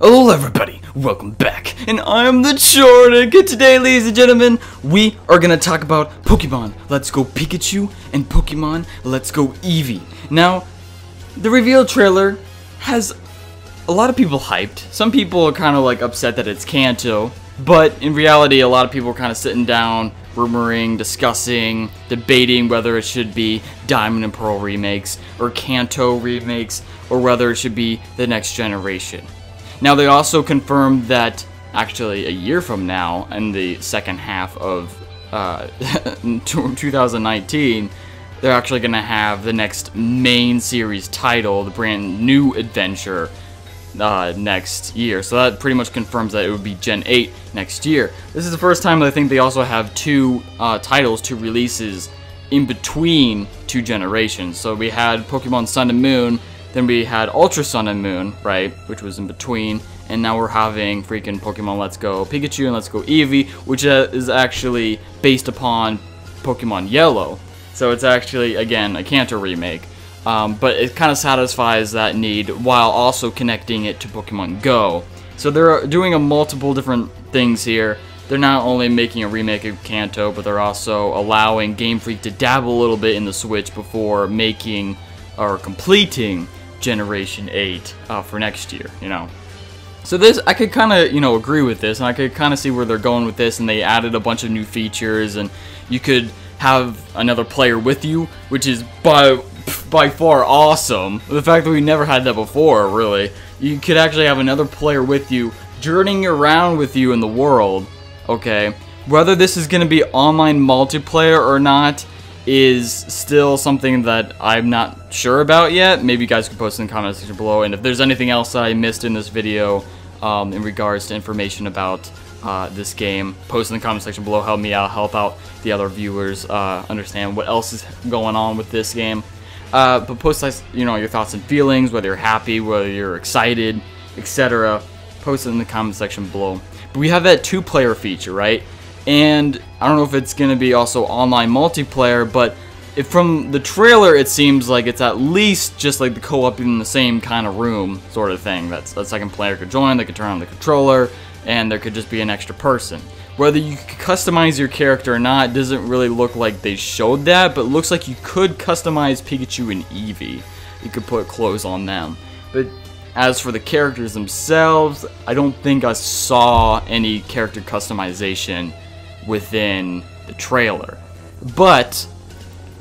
Hello everybody, welcome back, and I'm TheChornick, and today, ladies and gentlemen, we are gonna talk about Pokemon Let's Go Pikachu and Pokemon Let's Go Eevee. Now, the reveal trailer has a lot of people hyped. Some people are kind of like upset that it's Kanto, but in reality, a lot of people are kind of sitting down, rumoring, discussing, debating whether it should be Diamond and Pearl remakes, or Kanto remakes, or whether it should be the next generation. Now, they also confirmed that actually a year from now, in the second half of 2019, they're actually going to have the next main series title, the brand new adventure, next year. So that pretty much confirms that it would be Gen 8 next year. This is the first time that I think they also have two titles, two releases in between two generations. So we had Pokemon Sun and Moon, then we had Ultra Sun and Moon, right, which was in between, and now we're having freaking Pokemon Let's Go Pikachu and Let's Go Eevee, which is actually based upon Pokemon Yellow. So it's actually, again, a Kanto remake, but it kind of satisfies that need while also connecting it to Pokemon Go. So they're doing a multiple different things here. They're not only making a remake of Kanto, but they're also allowing Game Freak to dabble a little bit in the Switch before making or completing Generation 8 for next year, you know. So this, I could kind of, agree with this, and I could kind of see where they're going with this, and they added a bunch of new features, and you could have another player with you, which is by far awesome. The fact that we never had that before, really. You could actually have another player with you, journeying around with you in the world, okay? Whether this is going to be online multiplayer or not is still something that I'm not sure about yet. Maybe you guys can post in the comment section below, and if there's anything else that I missed in this video in regards to information about this game, post in the comment section below. Help me out, help out the other viewers understand what else is going on with this game. But post your thoughts and feelings, whether you're happy, whether you're excited, etc. Post it in the comment section below. But we have that 2-player feature, right? And I don't know if it's going to be also online multiplayer, but from the trailer it seems like it's at least just like the co-op in the same kind of room sort of thing. That second player could join, they could turn on the controller, and there could just be an extra person. Whether you could customize your character or not doesn't really look like they showed that, but it looks like you could customize Pikachu and Eevee. You could put clothes on them. But as for the characters themselves, I don't think I saw any character customization within the trailer. But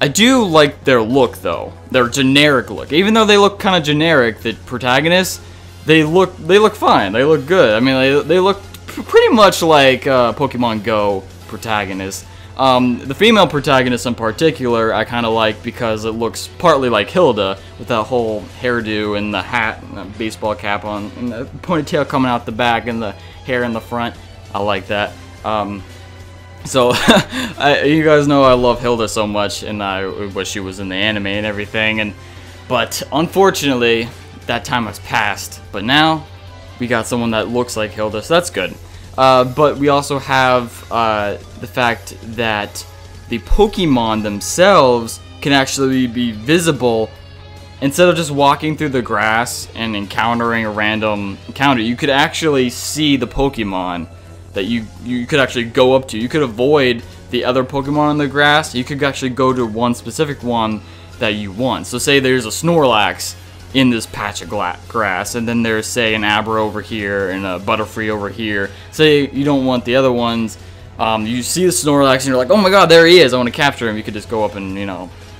I do like their look, though. Their generic look. Even though they look kind of generic, the protagonists, they look fine. They look good. I mean, they look pretty much like Pokemon Go protagonists. The female protagonist in particular, I kind of like because it looks partly like Hilda with that whole hairdo and the hat and the baseball cap on and the ponytail coming out the back and the hair in the front. I like that. So, you guys know I love Hilda so much, and I wish she was in the anime and everything, but unfortunately, that time has passed. But now, we got someone that looks like Hilda, so that's good. But we also have the fact that the Pokemon themselves can actually be visible. Instead of just walking through the grass and encountering a random encounter, you could actually see the Pokemon that you could actually go up to. You could avoid the other Pokemon in the grass. You could actually go to one specific one that you want. So say there's a Snorlax in this patch of grass, and then there's, say, an Abra over here and a Butterfree over here. Say you don't want the other ones. You see the Snorlax and you're like, oh my god, there he is, I want to capture him. You could just go up and,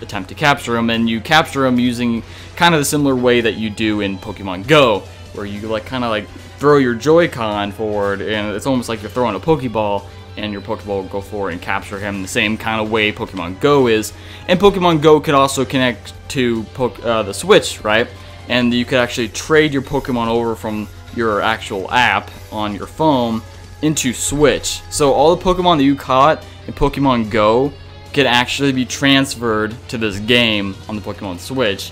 attempt to capture him, and you capture him using kind of the similar way that you do in Pokemon Go, where you kind of throw your Joy-Con forward, and it's almost like you're throwing a Pokeball, and your Pokeball will go forward and capture him the same kind of way Pokemon Go is. And Pokemon Go could also connect to the Switch, right? And you could actually trade your Pokemon over from your actual app on your phone into Switch. So all the Pokemon that you caught in Pokemon Go could actually be transferred to this game on the Pokemon Switch.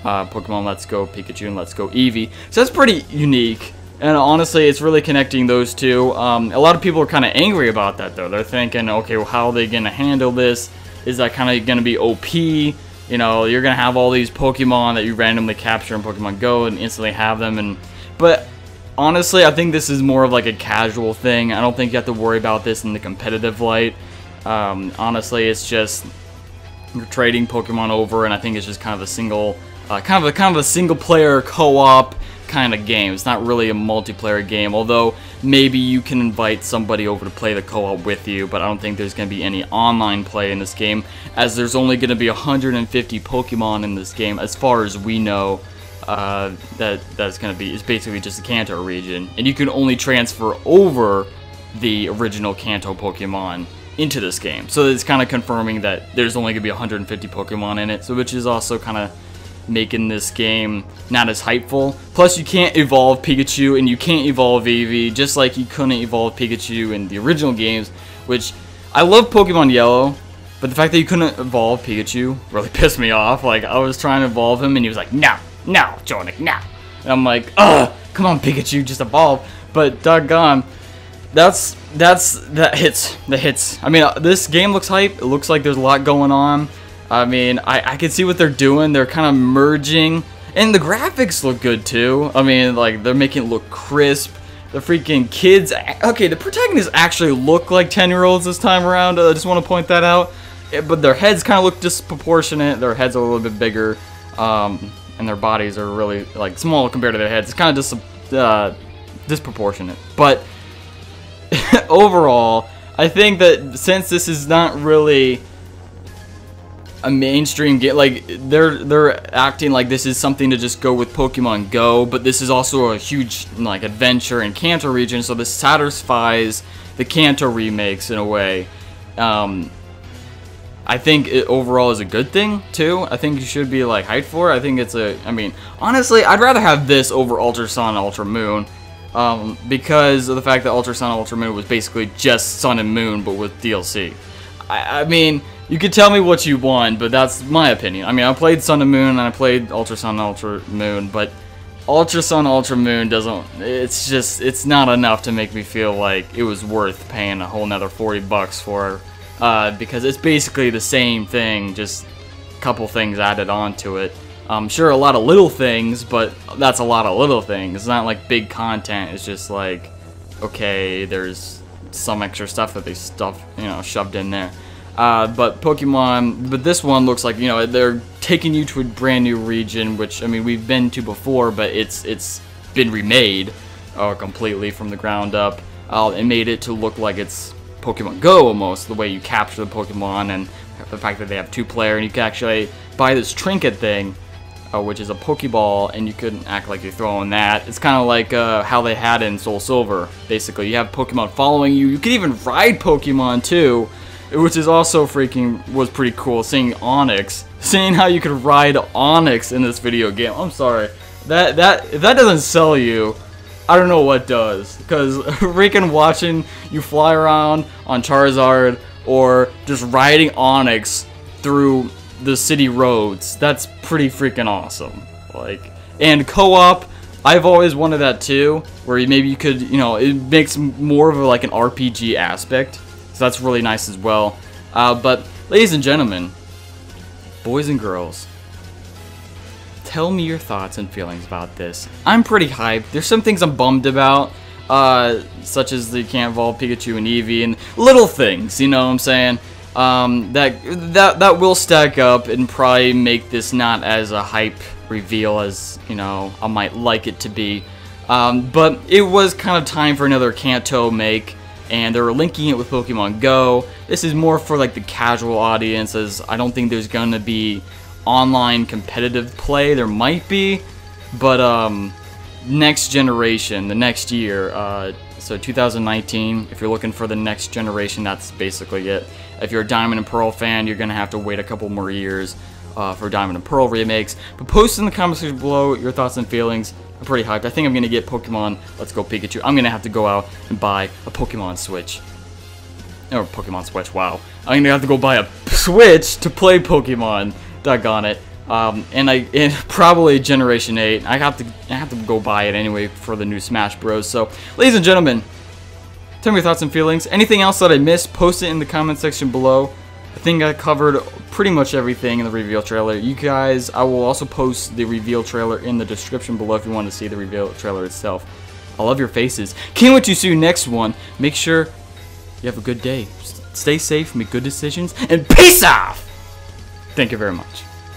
Pokemon Let's Go Pikachu and Let's Go Eevee. So that's pretty unique. And honestly, it's really connecting those two. A lot of people are kind of angry about that, though. They're thinking, okay, well, how are they going to handle this? Is that kind of going to be OP? You're going to have all these Pokemon that you randomly capture in Pokemon Go and instantly have them. But honestly, I think this is more of like a casual thing. I don't think you have to worry about this in the competitive light. Honestly, it's just you're trading Pokemon over, and I think it's just kind of a single, kind of a single player co-op kind of game. It's not really a multiplayer game, although maybe you can invite somebody over to play the co-op with you, but I don't think there's going to be any online play in this game, as there's only going to be 150 Pokemon in this game, as far as we know. That's going to be, it's basically just the Kanto region, and you can only transfer over the original Kanto Pokemon into this game, so it's kind of confirming that there's only going to be 150 Pokemon in it, so which is also kind of making this game not as hypeful. Plus, you can't evolve Pikachu and you can't evolve Eevee, just like you couldn't evolve Pikachu in the original games, which I love Pokemon Yellow, but the fact that you couldn't evolve Pikachu really pissed me off. Like, I was trying to evolve him and he was like, no, TheChornick, no. And I'm like, ugh, come on Pikachu, just evolve. But doggone, that hits. I mean, this game looks hype. It looks like there's a lot going on. I mean, I can see what they're doing. They're kind of merging, and the graphics look good too. I mean, like, they're making it look crisp. The freaking kids, okay, the protagonists actually look like 10-year-olds this time around. I just want to point that out. But their heads kind of look disproportionate. Their heads are a little bit bigger, and their bodies are really like small compared to their heads. It's kind of disproportionate. But overall, I think that since this is not really a mainstream game, like they're acting like this is something to just go with Pokemon Go, but this is also a huge like adventure in Kanto region, so this satisfies the Kanto remakes in a way. I think it overall is a good thing too. I think you should be like hyped for it. I think it's I mean, honestly, I'd rather have this over Ultra Sun and Ultra Moon, because of the fact that Ultra Sun and Ultra Moon was basically just Sun and Moon but with DLC. I mean, you could tell me what you want, but that's my opinion. I mean, I played Sun and Moon, and I played Ultra Sun and Ultra Moon, but Ultra Sun, Ultra Moon doesn't, it's not enough to make me feel like it was worth paying a whole nother $40 for, because it's basically the same thing, just a couple things added onto it. Sure, a lot of little things, but that's a lot of little things. It's not like big content, it's just like, okay, there's some extra stuff that they shoved in there. But this one looks like, they're taking you to a brand new region, which, I mean, we've been to before, but it's been remade completely from the ground up, and made it to look like it's Pokemon Go almost, the way you capture the Pokemon, and the fact that they have 2-player, and you can actually buy this trinket thing, which is a Pokeball, and you can act like you're throwing that. It's kind of like how they had in Soul Silver. Basically, you have Pokemon following you. You can even ride Pokemon too, which is also was pretty cool. Seeing how you could ride Onix in this video game. I'm sorry, if that doesn't sell you, I don't know what does. Because freaking watching you fly around on Charizard or just riding Onix through the city roads, that's pretty freaking awesome. Like, and co-op, I've always wanted that too, where maybe you could, it makes more of like an RPG aspect, so that's really nice as well. But ladies and gentlemen, boys and girls, tell me your thoughts and feelings about this. I'm pretty hyped. There's some things I'm bummed about, such as you can't evolve Pikachu and Eevee, and little things, you know what I'm saying? That will stack up and probably make this not as a hype reveal as, I might like it to be. But it was kind of time for another Kanto make, and they were linking it with Pokemon Go. This is more for like the casual audience, as I don't think there's gonna be online competitive play. There might be, but next generation, the next year, so 2019, if you're looking for the next generation, that's basically it. If you're a Diamond and Pearl fan, you're going to have to wait a couple more years for Diamond and Pearl remakes. But post in the comments section below your thoughts and feelings. I'm pretty hyped. I think I'm going to get Pokemon Let's Go Pikachu. I'm going to have to go out and buy a Pokemon Switch. Or Pokemon Switch, wow. I'm going to have to go buy a Switch to play Pokemon. Doggone it. And probably Generation 8. I have to go buy it anyway for the new Smash Bros. So, ladies and gentlemen, tell me your thoughts and feelings. Anything else that I missed, post it in the comment section below. I think I covered pretty much everything in the reveal trailer. You guys, I will also post the reveal trailer in the description below if you want to see the reveal trailer itself. I love your faces. Can't wait to see you next one. Make sure you have a good day. Stay safe, make good decisions, and peace off! Thank you very much.